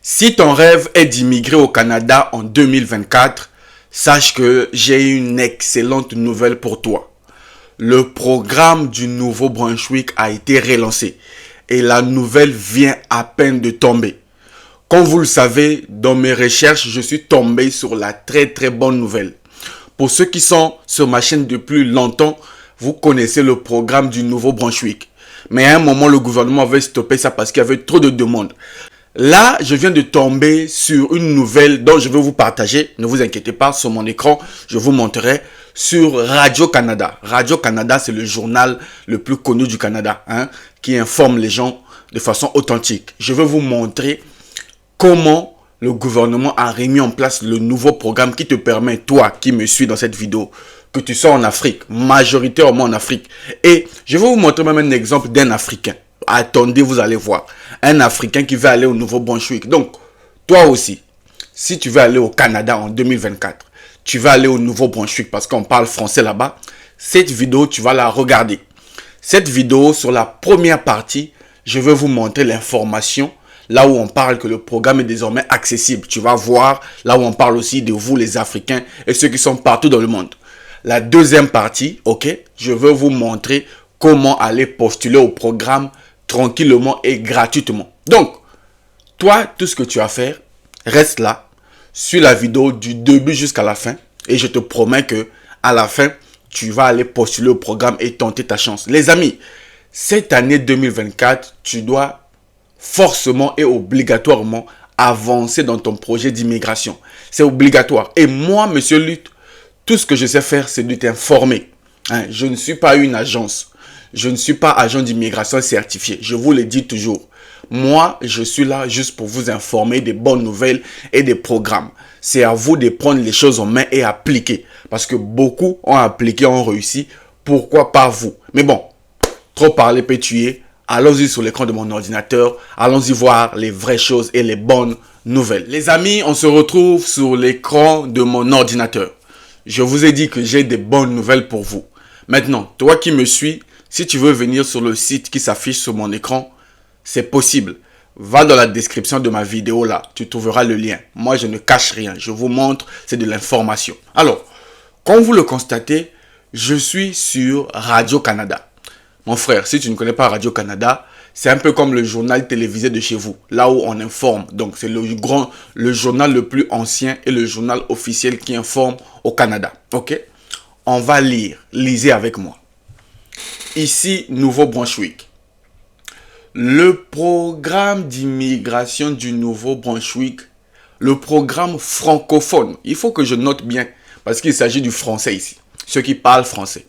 Si ton rêve est d'immigrer au Canada en 2024, sache que j'ai une excellente nouvelle pour toi. Le programme du Nouveau-Brunswick a été relancé et la nouvelle vient à peine de tomber. Comme vous le savez, dans mes recherches, je suis tombé sur la très bonne nouvelle. Pour ceux qui sont sur ma chaîne depuis longtemps, vous connaissez le programme du Nouveau-Brunswick. Mais à un moment, le gouvernement avait stoppé ça parce qu'il y avait trop de demandes. Là, je viens de tomber sur une nouvelle dont je vais vous partager. Ne vous inquiétez pas, sur mon écran, je vous montrerai sur Radio-Canada. Radio-Canada, c'est le journal le plus connu du Canada, qui informe les gens de façon authentique. Je vais vous montrer comment le gouvernement a remis en place le nouveau programme qui te permet, toi qui me suis dans cette vidéo, que tu sois en Afrique, majoritairement en Afrique. Et je vais vous montrer même un exemple d'un Africain. Attendez, vous allez voir. Un Africain qui veut aller au Nouveau-Brunswick. Donc, toi aussi, si tu veux aller au Canada en 2024, tu vas aller au Nouveau-Brunswick parce qu'on parle français là-bas, cette vidéo, tu vas la regarder. Cette vidéo, sur la première partie, je vais vous montrer l'information là où on parle que le programme est désormais accessible. Tu vas voir là où on parle aussi de vous, les Africains et ceux qui sont partout dans le monde. La deuxième partie, je vais vous montrer comment aller postuler au programme tranquillement et gratuitement. Donc, toi, tout ce que tu as à faire, reste là, suis la vidéo du début jusqu'à la fin et je te promets que à la fin, tu vas aller postuler au programme et tenter ta chance. Les amis, cette année 2024, tu dois forcément et obligatoirement avancer dans ton projet d'immigration. C'est obligatoire. Et moi, Monsieur Lutte, tout ce que je sais faire, c'est de t'informer. Je ne suis pas une agence. Je ne suis pas agent d'immigration certifié. Je vous le dis toujours. Moi, je suis là juste pour vous informer des bonnes nouvelles et des programmes. C'est à vous de prendre les choses en main et appliquer. Parce que beaucoup ont appliqué, ont réussi. Pourquoi pas vous? Mais bon, trop parler peut tuer. Allons-y sur l'écran de mon ordinateur. Allons-y voir les vraies choses et les bonnes nouvelles. Les amis, on se retrouve sur l'écran de mon ordinateur. Je vous ai dit que j'ai des bonnes nouvelles pour vous. Maintenant, toi qui me suis, si tu veux venir sur le site qui s'affiche sur mon écran, c'est possible. Va dans la description de ma vidéo là, tu trouveras le lien. Moi, je ne cache rien. Je vous montre, c'est de l'information. Alors, comme vous le constatez, je suis sur Radio-Canada. Mon frère, si tu ne connais pas Radio-Canada, c'est un peu comme le journal télévisé de chez vous, là où on informe. Donc, c'est le journal le plus ancien et le journal officiel qui informe au Canada. On va lire. Lisez avec moi. Ici, Nouveau-Brunswick. Le programme d'immigration du Nouveau-Brunswick, le programme francophone. Il faut que je note bien, parce qu'il s'agit du français ici. Ceux qui parlent français.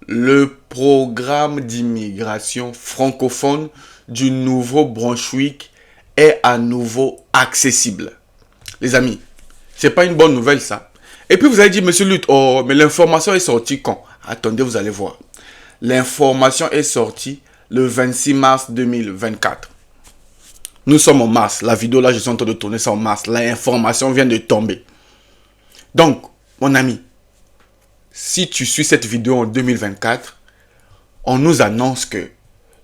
Le programme d'immigration francophone du Nouveau-Brunswick est à nouveau accessible. Les amis, c'est pas une bonne nouvelle ça. Et puis vous allez dire, Monsieur Lutte, oh, mais l'information est sortie quand? Attendez, vous allez voir. L'information est sortie le 26 mars 2024. Nous sommes en mars. La vidéo là, je suis en train de tourner ça en mars. L'information vient de tomber. Donc, mon ami, si tu suis cette vidéo en 2024, on nous annonce que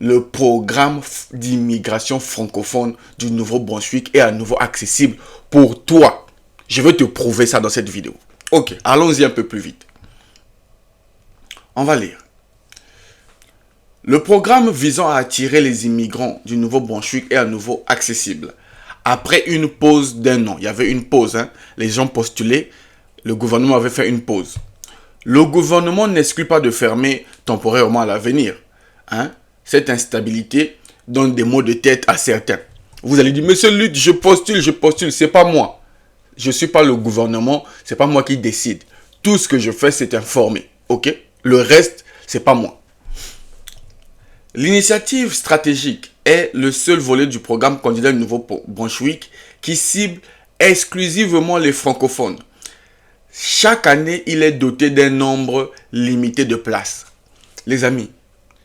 le programme d'immigration francophone du Nouveau-Brunswick est à nouveau accessible pour toi. Je vais te prouver ça dans cette vidéo. Allons-y un peu plus vite. On va lire. Le programme visant à attirer les immigrants du Nouveau-Brunswick est à nouveau accessible. Après une pause d'un an, il y avait une pause, les gens postulaient, le gouvernement avait fait une pause. Le gouvernement n'exclut pas de fermer temporairement à l'avenir. Cette instabilité donne des maux de tête à certains. Vous allez dire, Monsieur Lutte, je postule, c'est pas moi. Je ne suis pas le gouvernement, c'est pas moi qui décide. Tout ce que je fais, c'est informer. Le reste, c'est pas moi. L'initiative stratégique est le seul volet du programme candidat du Nouveau-Brunswick qui cible exclusivement les francophones. Chaque année, il est doté d'un nombre limité de places. Les amis,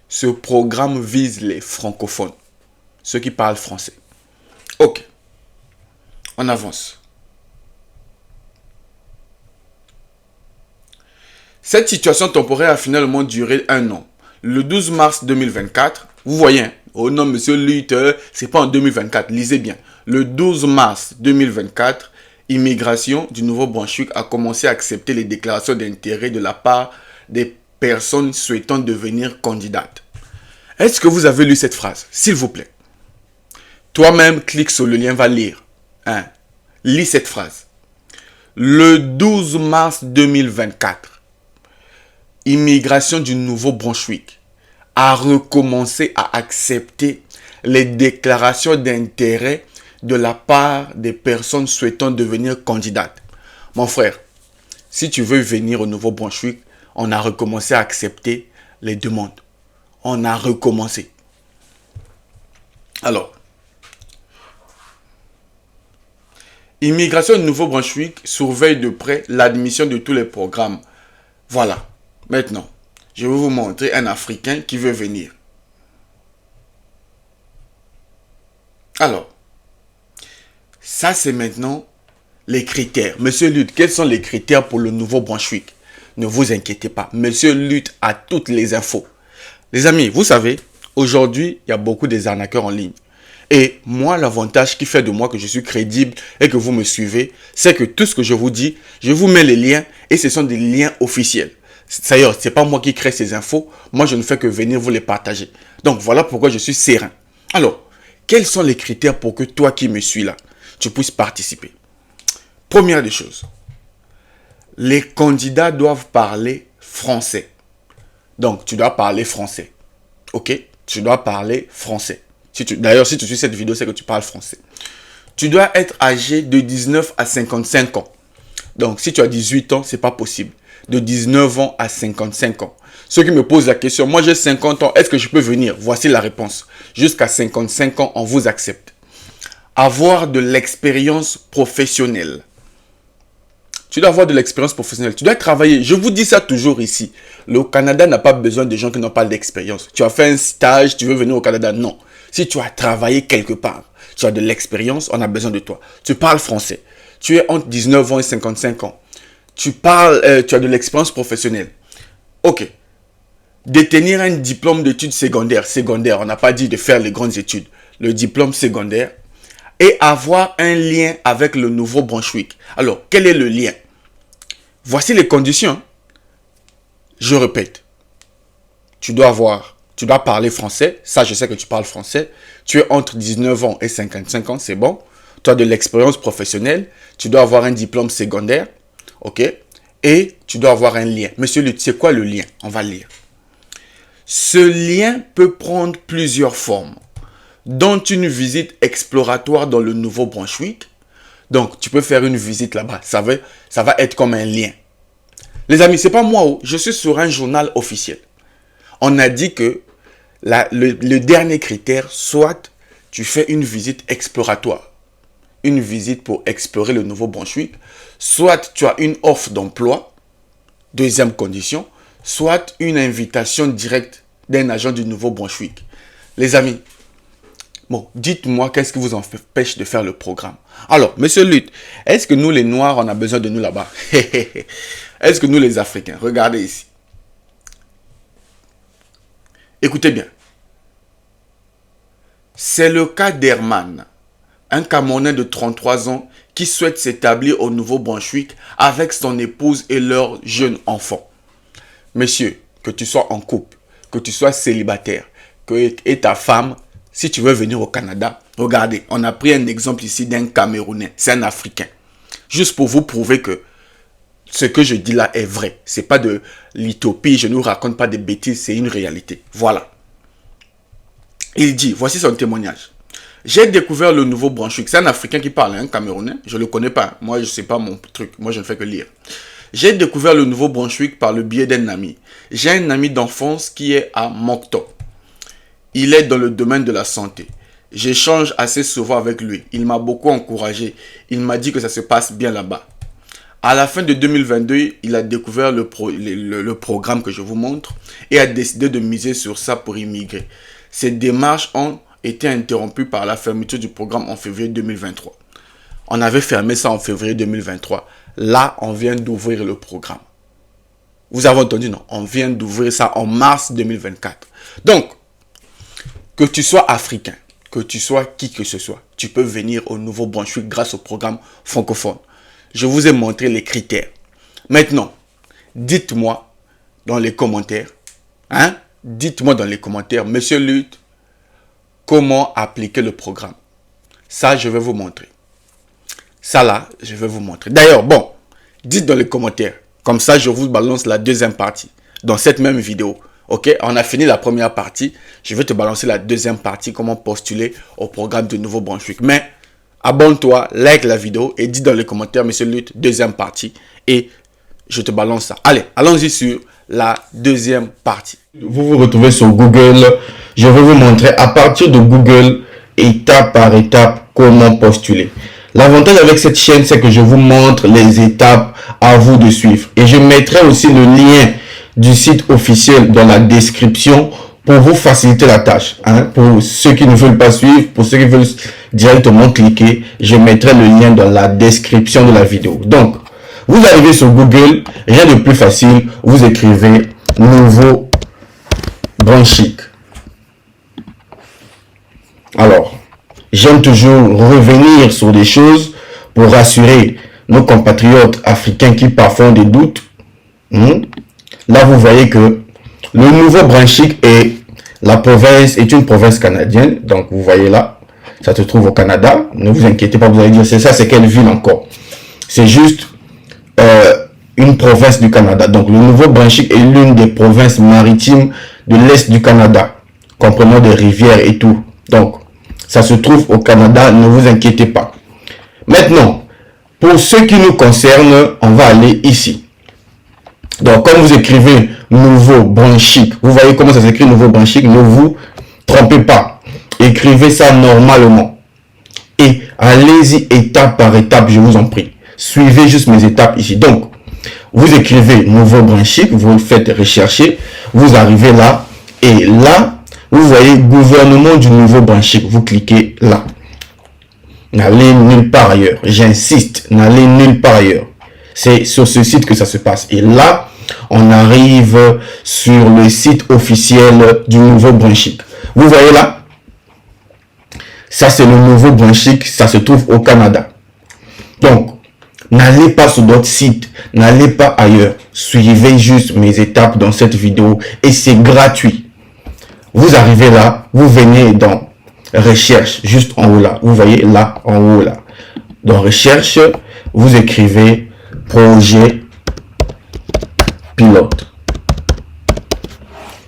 ce programme vise les francophones, ceux qui parlent français. On avance. Cette situation temporaire a finalement duré un an. Le 12 mars 2024, vous voyez, oh non, Monsieur Lutte, c'est pas en 2024, lisez bien. Le 12 mars 2024, Immigration du Nouveau-Brunswick a commencé à accepter les déclarations d'intérêt de la part des personnes souhaitant devenir candidates. Est-ce que vous avez lu cette phrase? S'il vous plaît. Toi-même, clique sur le lien, va lire. Lis cette phrase. Le 12 mars 2024, Immigration du Nouveau-Brunswick a recommencé à accepter les déclarations d'intérêt de la part des personnes souhaitant devenir candidates. Mon frère, si tu veux venir au Nouveau-Brunswick, on a recommencé à accepter les demandes. On a recommencé. Alors, Immigration du Nouveau-Brunswick surveille de près l'admission de tous les programmes. Voilà. Maintenant, je vais vous montrer un Africain qui veut venir. Alors, ça c'est maintenant les critères. Monsieur Lutte, quels sont les critères pour le Nouveau-Brunswick? Ne vous inquiétez pas. Monsieur Lutte a toutes les infos. Les amis, vous savez, aujourd'hui, il y a beaucoup des arnaqueurs en ligne. Et moi, l'avantage qui fait de moi que je suis crédible et que vous me suivez, c'est que tout ce que je vous dis, je vous mets les liens et ce sont des liens officiels. D'ailleurs, ce n'est pas moi qui crée ces infos. Moi, je ne fais que venir vous les partager. Donc, voilà pourquoi je suis serein. Alors, quels sont les critères pour que toi qui me suis là, tu puisses participer? Première des choses, les candidats doivent parler français. Donc, tu dois parler français. Ok? Tu dois parler français. D'ailleurs, si tu suis cette vidéo, c'est que tu parles français. Tu dois être âgé de 19 à 55 ans. Donc, si tu as 18 ans, ce n'est pas possible. De 19 ans à 55 ans. Ceux qui me posent la question, moi j'ai 50 ans, est-ce que je peux venir? Voici la réponse. Jusqu'à 55 ans, on vous accepte. Avoir de l'expérience professionnelle. Tu dois avoir de l'expérience professionnelle. Tu dois travailler. Je vous dis ça toujours ici. Le Canada n'a pas besoin de gens qui n'ont pas d'expérience. Tu as fait un stage, tu veux venir au Canada? Non. Si tu as travaillé quelque part, tu as de l'expérience, on a besoin de toi. Tu parles français. Tu es entre 19 ans et 55 ans. Tu as de l'expérience professionnelle. Ok. Détenir un diplôme d'études secondaires. Secondaire, on n'a pas dit de faire les grandes études. Le diplôme secondaire. Et avoir un lien avec le Nouveau-Brunswick. Alors, quel est le lien? Voici les conditions. Je répète. Tu dois parler français. Ça, je sais que tu parles français. Tu es entre 19 ans et 55 ans, c'est bon. Tu as de l'expérience professionnelle. Tu dois avoir un diplôme secondaire. Ok? Et tu dois avoir un lien. Monsieur Lutte, c'est quoi le lien? On va lire. Ce lien peut prendre plusieurs formes, dont une visite exploratoire dans le Nouveau-Brunswick. Donc, tu peux faire une visite là-bas. Ça va être comme un lien. Les amis, c'est pas moi. Je suis sur un journal officiel. On a dit que le dernier critère, soit tu fais une visite exploratoire. Une visite pour explorer le Nouveau-Brunswick. Soit tu as une offre d'emploi. Deuxième condition. Soit une invitation directe d'un agent du Nouveau-Brunswick. Les amis, bon, dites-moi qu'est-ce qui vous empêche de faire le programme. Alors, monsieur Lutte, est-ce que nous les Noirs, on a besoin de nous là-bas? Est-ce que nous les Africains? Regardez ici. Écoutez bien. C'est le cas d'Herman, un Camerounais de 33 ans qui souhaite s'établir au Nouveau-Brunswick avec son épouse et leur jeune enfant. Monsieur, que tu sois en couple, que tu sois célibataire, et ta femme, si tu veux venir au Canada, regardez, on a pris un exemple ici d'un Camerounais, c'est un Africain. Juste pour vous prouver que ce que je dis là est vrai. Ce n'est pas de l'utopie, je ne vous raconte pas des bêtises, c'est une réalité. Voilà. Il dit, voici son témoignage. J'ai découvert le Nouveau-Brunswick. C'est un Africain qui parle, un Camerounais. Je ne le connais pas. Moi, je ne sais pas mon truc. Moi, je ne fais que lire. J'ai découvert le Nouveau-Brunswick par le biais d'un ami. J'ai un ami d'enfance qui est à Moncton. Il est dans le domaine de la santé. J'échange assez souvent avec lui. Il m'a beaucoup encouragé. Il m'a dit que ça se passe bien là-bas. À la fin de 2022, il a découvert le programme que je vous montre et a décidé de miser sur ça pour immigrer. Ces démarches ont été interrompues par la fermeture du programme en février 2023. On avait fermé ça en février 2023. Là, on vient d'ouvrir le programme. Vous avez entendu, non? On vient d'ouvrir ça en mars 2024. Donc, que tu sois africain, que tu sois qui que ce soit, tu peux venir au Nouveau-Brunswick grâce au programme francophone. Je vous ai montré les critères. Maintenant, dites-moi dans les commentaires, dites-moi dans les commentaires, Monsieur Lutte, comment appliquer le programme. Ça, je vais vous montrer. Ça là, je vais vous montrer. D'ailleurs, bon, dites dans les commentaires. Comme ça, je vous balance la deuxième partie dans cette même vidéo. Ok, on a fini la première partie. Je vais te balancer la deuxième partie, comment postuler au programme de Nouveau-Brunswick. Mais abonne-toi, like la vidéo et dis dans les commentaires, Monsieur Lutte, deuxième partie. Et je te balance ça. Allez, allons-y sur la deuxième partie. Vous vous retrouvez sur Google. Je vais vous montrer à partir de Google, étape par étape, comment postuler. L'avantage avec cette chaîne, c'est que je vous montre les étapes à vous de suivre. Et je mettrai aussi le lien du site officiel dans la description pour vous faciliter la tâche. Pour ceux qui ne veulent pas suivre, pour ceux qui veulent directement cliquer, je mettrai le lien dans la description de la vidéo. Donc, vous arrivez sur Google, rien de plus facile, vous écrivez Nouveau-Brunswick. Alors, j'aime toujours revenir sur des choses pour rassurer nos compatriotes africains qui parfois ont des doutes. Là, vous voyez que le Nouveau-Brunswick est une province canadienne. Donc, vous voyez là, ça se trouve au Canada. Ne vous inquiétez pas, vous allez dire, c'est ça, c'est quelle ville encore? C'est juste une province du Canada. Donc, le Nouveau-Brunswick est l'une des provinces maritimes de l'Est du Canada, comprenant des rivières et tout. Donc, ça se trouve au Canada, ne vous inquiétez pas. Maintenant, pour ce qui nous concerne, on va aller ici. Donc, quand vous écrivez Nouveau-Brunswick, vous voyez comment ça s'écrit Nouveau-Brunswick, ne vous trompez pas. Écrivez ça normalement. Et allez-y étape par étape, je vous en prie. Suivez juste mes étapes ici. Donc, vous écrivez Nouveau-Brunswick, vous faites rechercher, vous arrivez là, et là, vous voyez gouvernement du Nouveau-Brunswick, vous cliquez là. N'allez nulle part ailleurs. J'insiste, n'allez nulle part ailleurs. C'est sur ce site que ça se passe. Et là, on arrive sur le site officiel du Nouveau-Brunswick. Vous voyez là, ça c'est le Nouveau-Brunswick, ça se trouve au Canada. Donc, n'allez pas sur d'autres sites, n'allez pas ailleurs. Suivez juste mes étapes dans cette vidéo et c'est gratuit. Vous arrivez là, vous venez dans recherche, juste en haut là. Vous voyez là, en haut là. Dans recherche, vous écrivez projet pilote.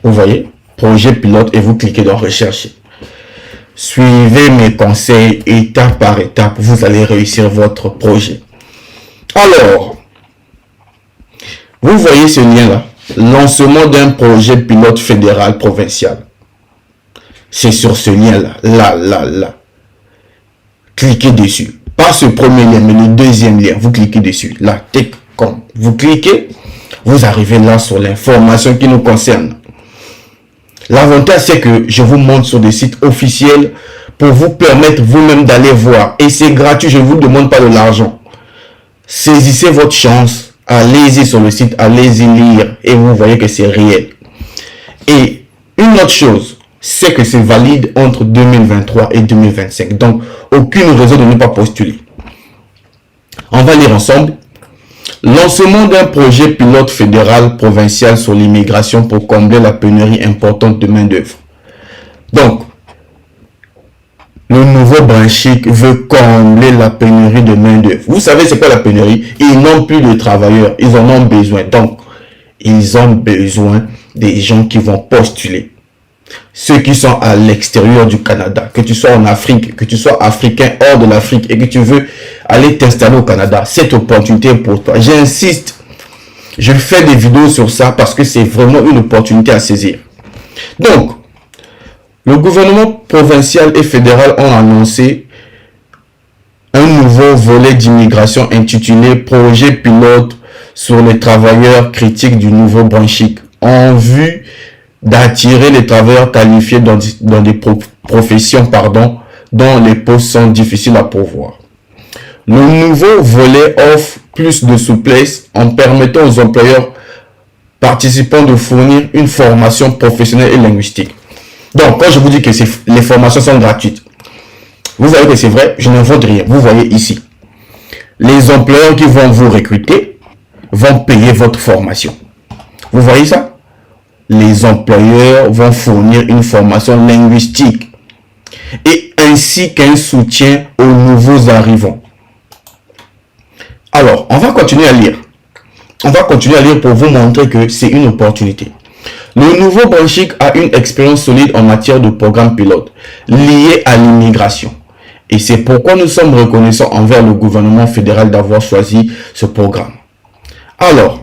Vous voyez, projet pilote et vous cliquez dans rechercher. Suivez mes conseils étape par étape, vous allez réussir votre projet. Alors, vous voyez ce lien là, lancement d'un projet pilote fédéral provincial. C'est sur ce lien là, là. Cliquez dessus. Pas ce premier lien, mais le deuxième lien. Vous cliquez dessus. Là, comme vous cliquez, vous arrivez là sur l'information qui nous concerne. L'avantage, c'est que je vous montre sur des sites officiels pour vous permettre vous-même d'aller voir. Et c'est gratuit, je ne vous demande pas de l'argent. Saisissez votre chance. Allez-y sur le site, allez-y lire. Et vous voyez que c'est réel. Et une autre chose, c'est que c'est valide entre 2023 et 2025. Donc, aucune raison de ne pas postuler. On va lire ensemble. Lancement d'un projet pilote fédéral provincial sur l'immigration pour combler la pénurie importante de main-d'œuvre. Donc, le Nouveau-Brunswick veut combler la pénurie de main-d'œuvre. Vous savez c'est quoi la pénurie? Ils n'ont plus de travailleurs, ils en ont besoin. Donc, ils ont besoin des gens qui vont postuler. Ceux qui sont à l'extérieur du Canada, que tu sois en Afrique, que tu sois africain hors de l'Afrique et que tu veux aller t'installer au Canada, cette opportunité pour toi. J'insiste, je fais des vidéos sur ça parce que c'est vraiment une opportunité à saisir. Donc, le gouvernement provincial et fédéral ont annoncé un nouveau volet d'immigration intitulé Projet pilote sur les travailleurs critiques du Nouveau-Brunswick en vue d'attirer les travailleurs qualifiés dans des professions dont les postes sont difficiles à pourvoir. Le nouveau volet offre plus de souplesse en permettant aux employeurs participants de fournir une formation professionnelle et linguistique. Donc, quand je vous dis que les formations sont gratuites, Vous voyez que c'est vrai, je n'invente rien. Vous voyez ici. Les employeurs qui vont vous recruter vont payer votre formation. Vous voyez ça? Les employeurs vont fournir une formation linguistique et ainsi qu'un soutien aux nouveaux arrivants. Alors, on va continuer à lire. On va continuer à lire pour vous montrer que c'est une opportunité. Le nouveau Brunswick a une expérience solide en matière de programme pilote lié à l'immigration. Et c'est pourquoi nous sommes reconnaissants envers le gouvernement fédéral d'avoir choisi ce programme. Alors,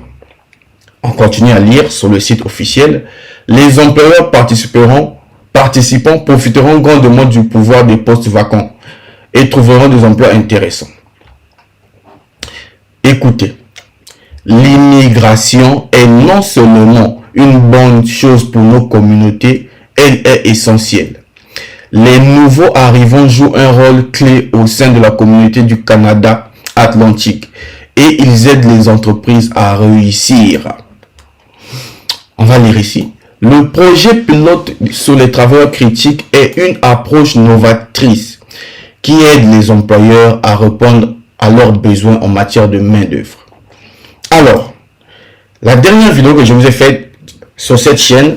on continue à lire sur le site officiel. Les employeurs participants profiteront grandement du pouvoir des postes vacants et trouveront des emplois intéressants. Écoutez, l'immigration est non seulement une bonne chose pour nos communautés, elle est essentielle. Les nouveaux arrivants jouent un rôle clé au sein de la communauté du Canada Atlantique et ils aident les entreprises à réussir. On va lire ici. Le projet pilote sur les travailleurs critiques est une approche novatrice qui aide les employeurs à répondre à leurs besoins en matière de main-d'œuvre. Alors, la dernière vidéo que je vous ai faite sur cette chaîne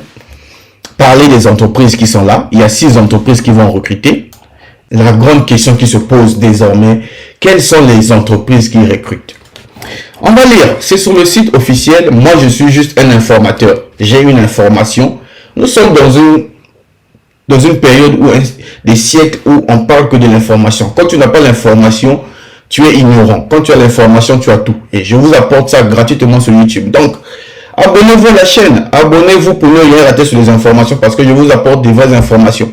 parlait des entreprises qui sont là. Il y a 6 entreprises qui vont recruter. La grande question qui se pose désormais, quelles sont les entreprises qui recrutent? On va lire, c'est sur le site officiel. Moi, je suis juste un informateur. J'ai une information. Nous sommes dans une période où des siècles où on parle que de l'information. Quand tu n'as pas l'information, tu es ignorant. Quand tu as l'information, tu as tout. Et je vous apporte ça gratuitement sur YouTube. Donc, abonnez-vous à la chaîne. Abonnez-vous pour ne rien rater sur les informations parce que je vous apporte des vraies informations.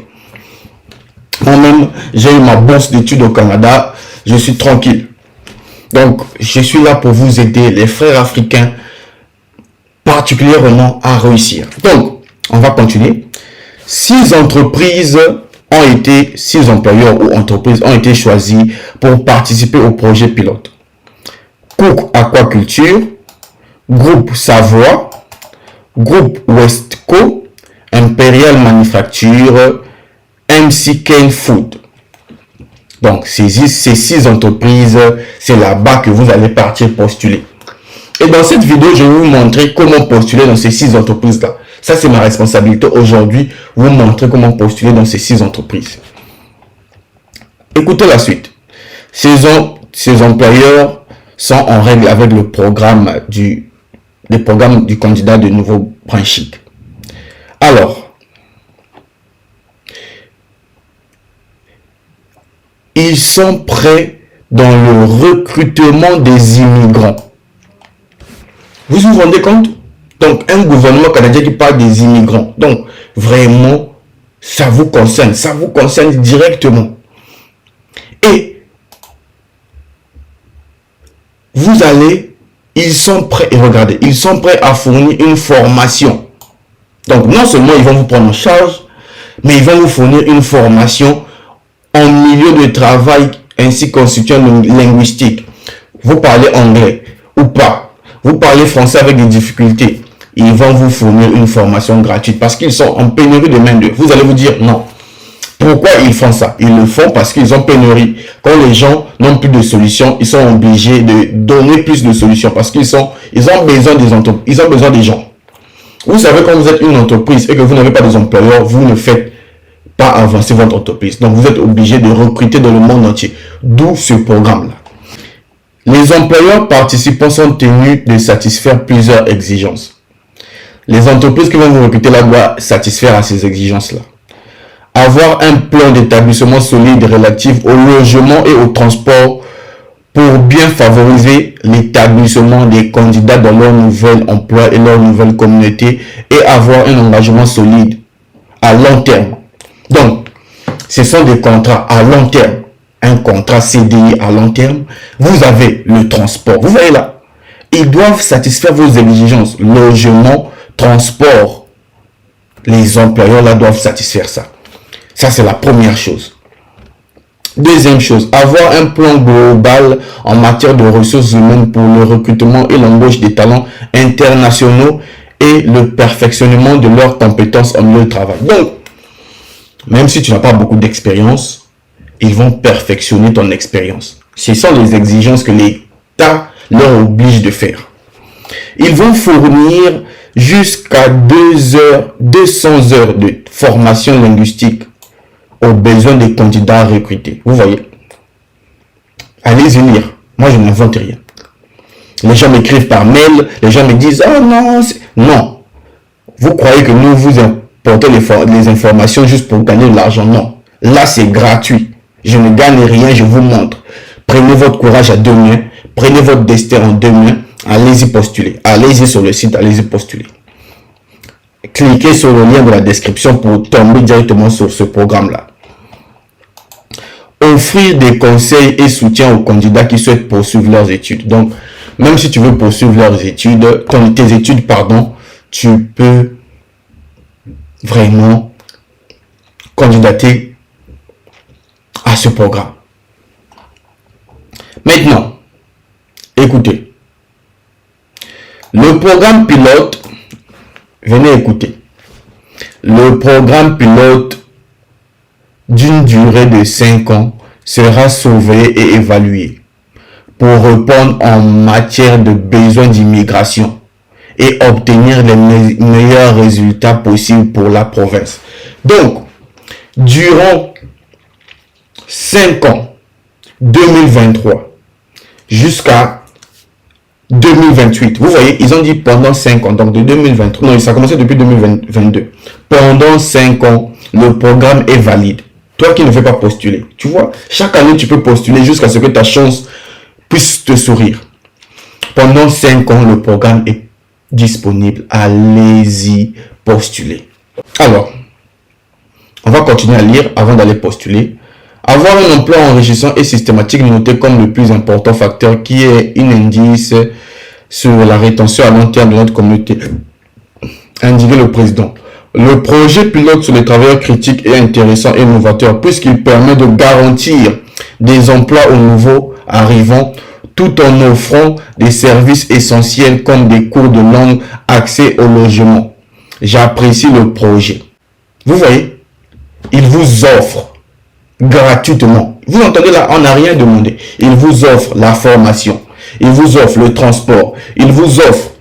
Moi-même, j'ai eu ma bourse d'études au Canada. Je suis tranquille. Donc, je suis là pour vous aider, les frères africains, particulièrement à réussir. Donc, on va continuer. 6 employeurs ou entreprises ont été choisis pour participer au projet pilote. Cook Aquaculture, Groupe Savoie, Groupe Westco, Imperial Manufacture, MC Kane Food. Donc, ces 6 entreprises, c'est là-bas que vous allez partir postuler. Et dans cette vidéo, je vais vous montrer comment postuler dans ces 6 entreprises-là. Ça, c'est ma responsabilité aujourd'hui, vous montrer comment postuler dans ces 6 entreprises. Écoutez la suite. Ces employeurs sont en règle avec le programme du candidat de nouveau Brunswick. Alors, ils sont prêts dans le recrutement des immigrants. Vous vous rendez compte? Donc, un gouvernement canadien qui parle des immigrants. Donc, vraiment, ça vous concerne directement. Et ils sont prêts, et regardez, ils sont prêts à fournir une formation. Donc, non seulement ils vont vous prendre en charge, mais ils vont vous fournir une formation en milieu de travail ainsi qu'en soutien linguistique. Vous parlez anglais ou pas, vous parlez français avec des difficultés, ils vont vous fournir une formation gratuite parce qu'ils sont en pénurie de main-d'œuvre. Vous allez vous dire non. Pourquoi ils font ça? Ils le font parce qu'ils ont pénurie. Quand les gens n'ont plus de solutions, ils sont obligés de donner plus de solutions parce ils ont besoin des gens. Vous savez, quand vous êtes une entreprise et que vous n'avez pas des employeurs, vous ne faites pas avancer votre entreprise. Donc, vous êtes obligé de recruter dans le monde entier. D'où ce programme-là. Les employeurs participants sont tenus de satisfaire plusieurs exigences. Les entreprises qui vont vous recruter là doivent satisfaire à ces exigences-là. Avoir un plan d'établissement solide relatif au logement et au transport pour bien favoriser l'établissement des candidats dans leur nouvel emploi et leur nouvelle communauté et avoir un engagement solide à long terme. Donc, ce sont des contrats à long terme. Un contrat CDI à long terme. Vous avez le transport. Vous voyez là, ils doivent satisfaire vos exigences. Logement, transport. Les employeurs là doivent satisfaire ça. Ça, c'est la première chose. Deuxième chose, avoir un plan global en matière de ressources humaines pour le recrutement et l'embauche des talents internationaux et le perfectionnement de leurs compétences en milieu de travail. Donc, même si tu n'as pas beaucoup d'expérience, ils vont perfectionner ton expérience. Ce sont les exigences que l'État leur oblige de faire. Ils vont fournir jusqu'à 200 heures de formation linguistique aux besoins des candidats recrutés. Vous voyez? Allez-y lire. Moi, je n'invente rien. Les gens m'écrivent par mail, les gens me disent « Oh non, non. Vous croyez que nous vous apportons les informations juste pour gagner de l'argent? Non. Là, c'est gratuit. Je ne gagne rien, je vous montre. Prenez votre courage à deux mains, prenez votre destin en deux mains, allez-y postuler. Allez-y sur le site, allez-y postuler. Cliquez sur le lien de la description pour tomber directement sur ce programme-là. Offrir des conseils et soutien aux candidats qui souhaitent poursuivre leurs études. Donc, même si tu veux poursuivre tes études, tu peux vraiment candidater à ce programme. Maintenant, écoutez. Le programme pilote, venez écouter. Le programme pilote d'une durée de 5 ans sera sauvé et évalué pour répondre en matière de besoins d'immigration et obtenir les meilleurs résultats possibles pour la province. Donc, durant 5 ans, 2023 jusqu'à 2028, vous voyez, ils ont dit pendant 5 ans, donc de 2023, non, ça a commencé depuis 2022. Pendant 5 ans, le programme est valide. Toi qui ne fais pas postuler, tu vois, chaque année tu peux postuler jusqu'à ce que ta chance puisse te sourire. Pendant 5 ans, le programme est disponible. Allez-y postuler. Alors, on va continuer à lire avant d'aller postuler. Avoir un emploi enrichissant et systématique noté comme le plus important facteur qui est un indice sur la rétention à long terme de notre communauté. Indiqué le président. Le projet pilote sur les travailleurs critiques est intéressant et novateur puisqu'il permet de garantir des emplois aux nouveaux arrivants tout en offrant des services essentiels comme des cours de langue, accès au logement. J'apprécie le projet. Vous voyez, il vous offre gratuitement. Vous entendez là, on n'a rien demandé. Il vous offre la formation, il vous offre le transport, il vous offre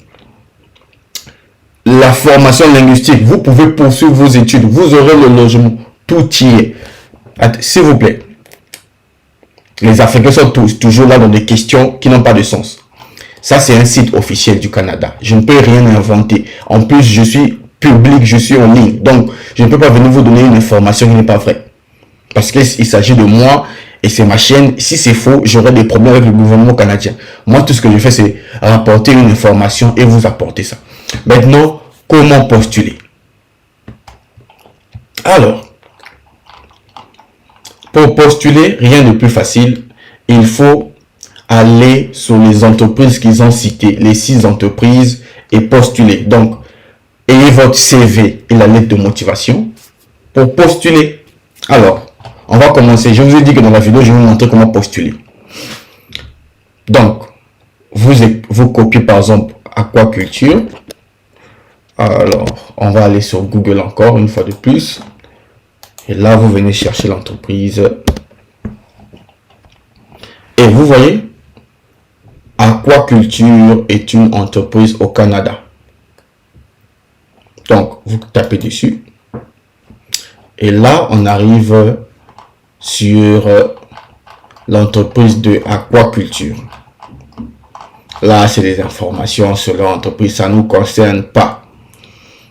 la formation linguistique. Vous pouvez poursuivre vos études, vous aurez le logement, tout y est. S'il vous plaît, les Africains sont toujours là dans des questions qui n'ont pas de sens. Ça, c'est un site officiel du Canada. Je ne peux rien inventer. En plus, je suis public, je suis en ligne. Donc, je ne peux pas venir vous donner une information qui n'est pas vraie. Parce qu'il s'agit de moi et c'est ma chaîne. Si c'est faux, j'aurai des problèmes avec le gouvernement canadien. Moi, tout ce que je fais, c'est rapporter une information et vous apporter ça. Maintenant, comment postuler? Alors, pour postuler, rien de plus facile. Il faut aller sur les entreprises qu'ils ont citées, les 6 entreprises, et postuler. Donc, ayez votre CV et la lettre de motivation pour postuler. Alors, on va commencer. Je vous ai dit que dans la vidéo, je vais vous montrer comment postuler. Donc, vous copiez par exemple aquaculture. Alors, on va aller sur Google encore une fois de plus. Et là, vous venez chercher l'entreprise. Et vous voyez, aquaculture est une entreprise au Canada. Donc, vous tapez dessus. Et là, on arrive sur l'entreprise de aquaculture. Là, c'est des informations sur leur entreprise. Ça ne nous concerne pas.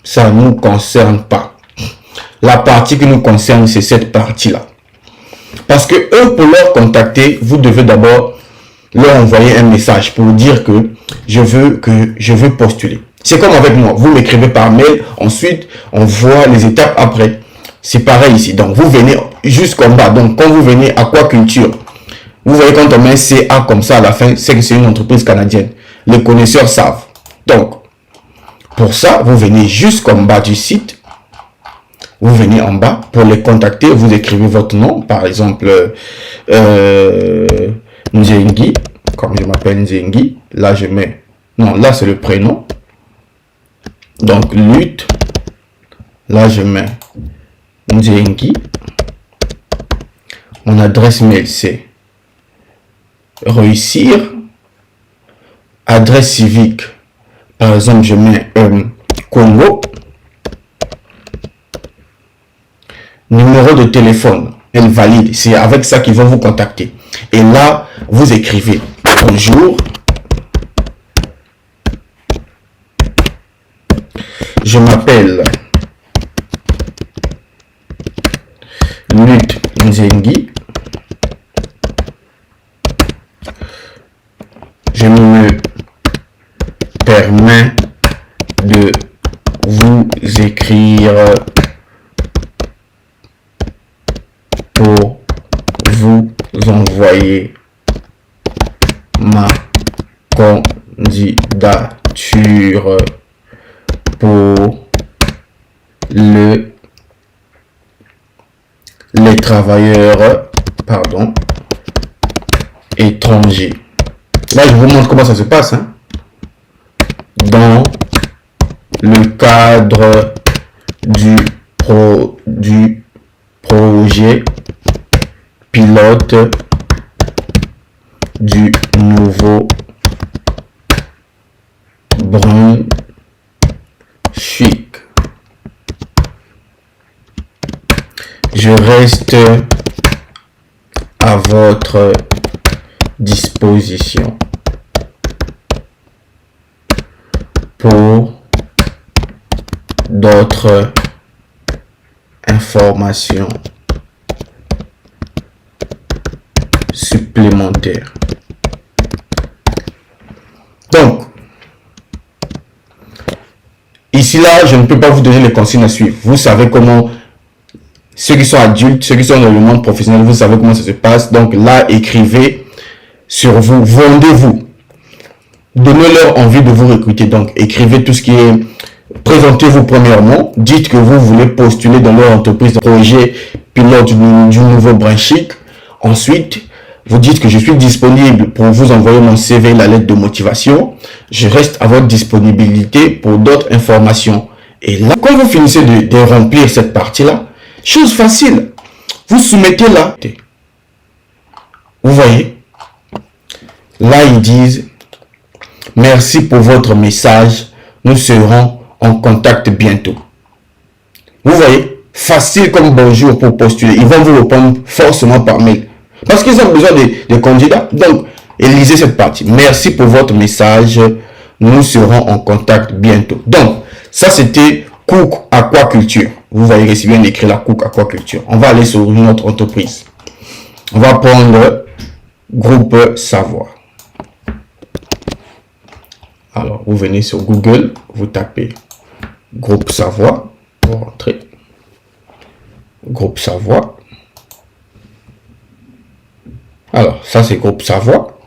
Ça ne nous concerne pas. La partie qui nous concerne, c'est cette partie-là. Parce que eux, pour leur contacter, vous devez d'abord leur envoyer un message pour dire que je veux postuler. C'est comme avec moi. Vous m'écrivez par mail. Ensuite, on voit les étapes après. C'est pareil ici. Donc, vous venez jusqu'en bas. Donc, quand vous venez aquaculture, vous voyez quand on met CA comme ça à la fin, c'est que c'est une entreprise canadienne. Les connaisseurs savent. Donc, pour ça, vous venez jusqu'en bas du site. Vous venez en bas pour les contacter. Vous écrivez votre nom. Par exemple, Nzengi. Comme je m'appelle Nzengi. Là, je mets... Non, là, c'est le prénom. Donc, lutte. Là, je mets Nzengi. Mon adresse mail, c'est réussir. Adresse civique, par exemple, je mets Congo. Numéro de téléphone, elle valide. C'est avec ça qu'ils vont vous contacter. Et là, vous écrivez bonjour. Je m'appelle Luc Nzengi. Je me permets de vous écrire pour vous envoyer ma candidature pour les travailleurs étrangers. Là, je vous montre comment ça se passe. Hein. Dans le cadre du projet pilote du nouveau Brunswick. Je reste à votre disposition pour d'autres informations supplémentaires. Donc, ici là, je ne peux pas vous donner les consignes à suivre. Vous savez comment, ceux qui sont adultes, ceux qui sont dans le monde professionnel, vous savez comment ça se passe. Donc là, écrivez sur vous, vendez-vous. Donnez-leur envie de vous recruter. Donc, écrivez tout ce qui est... Présentez-vous premièrement. Dites que vous voulez postuler dans leur entreprise de projet pilote du nouveau Brunswick. Ensuite, vous dites que je suis disponible pour vous envoyer mon CV, la lettre de motivation. Je reste à votre disponibilité pour d'autres informations. Et là, quand vous finissez de remplir cette partie-là, chose facile, vous soumettez là. Vous voyez, là, ils disent... Merci pour votre message. Nous serons en contact bientôt. Vous voyez, facile comme bonjour pour postuler. Ils vont vous répondre forcément par mail. Parce qu'ils ont besoin de candidats. Donc, lisez cette partie. Merci pour votre message. Nous serons en contact bientôt. Donc, ça c'était Cook Aquaculture. Vous voyez que c'est bien écrit la Cook Aquaculture. On va aller sur une autre entreprise. On va prendre Groupe Savoie. Alors, vous venez sur Google, vous tapez Groupe Savoie, vous rentrez. Groupe Savoie. Alors, ça c'est Groupe Savoie.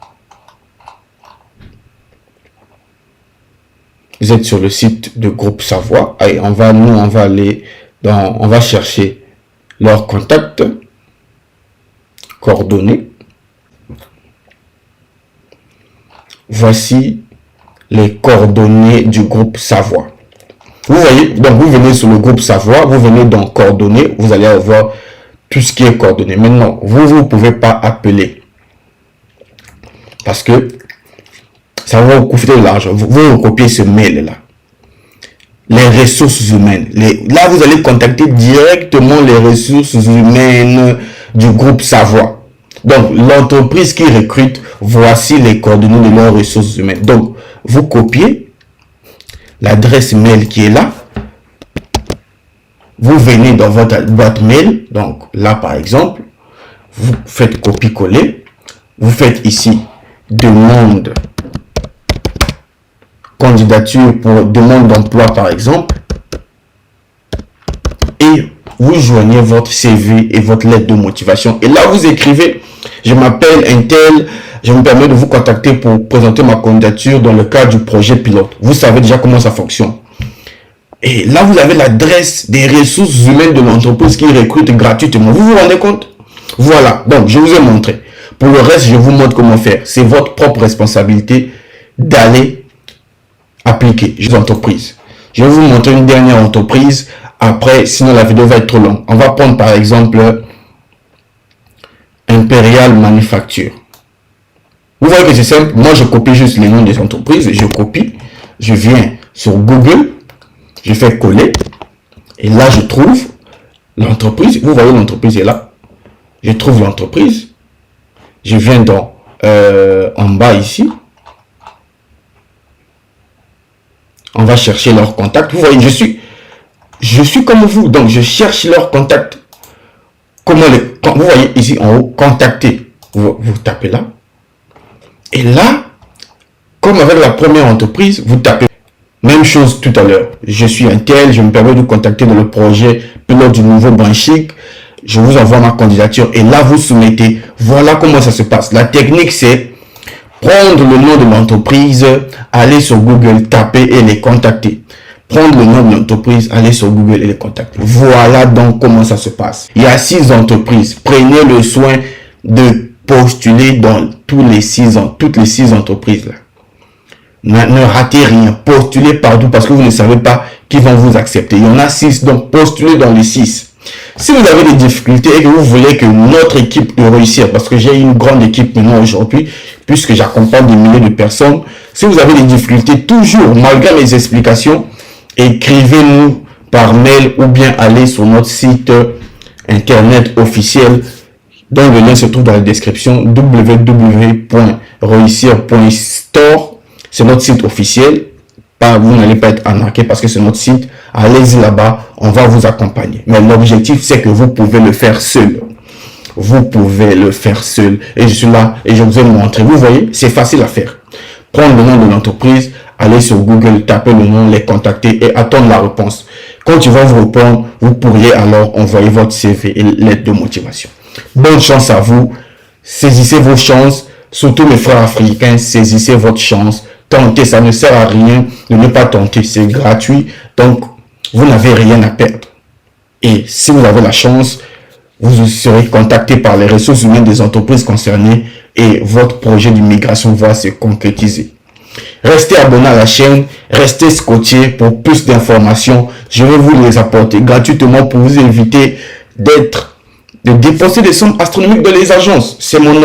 Vous êtes sur le site de Groupe Savoie. Allez, on va aller dans, on va chercher leurs contacts, coordonnées. Voici les coordonnées du groupe Savoie. Vous voyez, donc vous venez sur le groupe Savoie, vous venez dans coordonnées, vous allez avoir tout ce qui est coordonnées. Maintenant, vous ne pouvez pas appeler parce que ça va vous coûter de l'argent. Vous copiez ce mail-là. Les ressources humaines. Là, vous allez contacter directement les ressources humaines du groupe Savoie. Donc, l'entreprise qui recrute, voici les coordonnées de leurs ressources humaines. Donc, vous copiez l'adresse mail qui est là. Vous venez dans votre boîte mail. Donc, là, par exemple, vous faites copier-coller. Vous faites ici demande candidature pour demande d'emploi, par exemple. Et vous joignez votre CV et votre lettre de motivation. Et là, vous écrivez, je m'appelle Intel, je me permets de vous contacter pour présenter ma candidature dans le cadre du projet pilote. Vous savez déjà comment ça fonctionne. Et là, vous avez l'adresse des ressources humaines de l'entreprise qui recrute gratuitement. Vous vous rendez compte? Voilà. Donc, je vous ai montré. Pour le reste, je vous montre comment faire. C'est votre propre responsabilité d'aller appliquer. Entreprise. Je vais vous montrer une dernière entreprise. Après, sinon la vidéo va être trop longue. On va prendre par exemple Impérial Manufacture. Vous voyez que c'est simple. Moi, je copie juste les noms des entreprises. Je copie. Je viens sur Google. Je fais coller. Et là, je trouve l'entreprise. Vous voyez, l'entreprise est là. Je trouve l'entreprise. Je viens dans en bas ici. On va chercher leur contact. Vous voyez, je suis comme vous. Donc, je cherche leur contact. Comment vous voyez ici en haut, contacter. Vous tapez là. Et là, comme avec la première entreprise, vous tapez. Même chose tout à l'heure. Je suis un tel, je me permets de contacter dans le projet pilote du nouveau branchique. Je vous envoie ma candidature et là, vous soumettez. Voilà comment ça se passe. La technique, c'est prendre le nom de l'entreprise, aller sur Google, taper et les contacter. Prendre le nom de l'entreprise, aller sur Google et les contacter. Voilà donc comment ça se passe. Il y a 6 entreprises. Prenez le soin de postuler dans toutes les 6 entreprises là. Ne ratez rien. Postulez partout parce que vous ne savez pas qui vont vous accepter. Il y en a 6, donc postulez dans les 6. Si vous avez des difficultés et que vous voulez que notre équipe réussisse, parce que j'ai une grande équipe maintenant aujourd'hui, puisque j'accompagne des milliers de personnes, si vous avez des difficultés, toujours, malgré mes explications, écrivez-nous par mail ou bien allez sur notre site internet officiel dont le lien se trouve dans la description, www.reussir.store. C'est notre site officiel. Vous n'allez pas être arnaqué parce que c'est notre site. Allez-y là-bas, on va vous accompagner. Mais l'objectif, c'est que vous pouvez le faire seul. Vous pouvez le faire seul. Et je suis là et je vous vais montrer. Vous voyez, c'est facile à faire. Prendre le nom de l'entreprise, aller sur Google, taper le nom, les contacter et attendre la réponse. Quand ils vont vous répondre, vous pourriez alors envoyer votre CV et lettre de motivation. Bonne chance à vous. Saisissez vos chances. Surtout mes frères africains, saisissez votre chance. Tentez, ça ne sert à rien de ne pas tenter. C'est gratuit. Donc, vous n'avez rien à perdre. Et si vous avez la chance, vous serez contacté par les ressources humaines des entreprises concernées et votre projet d'immigration va se concrétiser. Restez abonné à la chaîne, restez scotché pour plus d'informations. Je vais vous les apporter gratuitement pour vous éviter de dépenser des sommes astronomiques dans les agences. C'est mon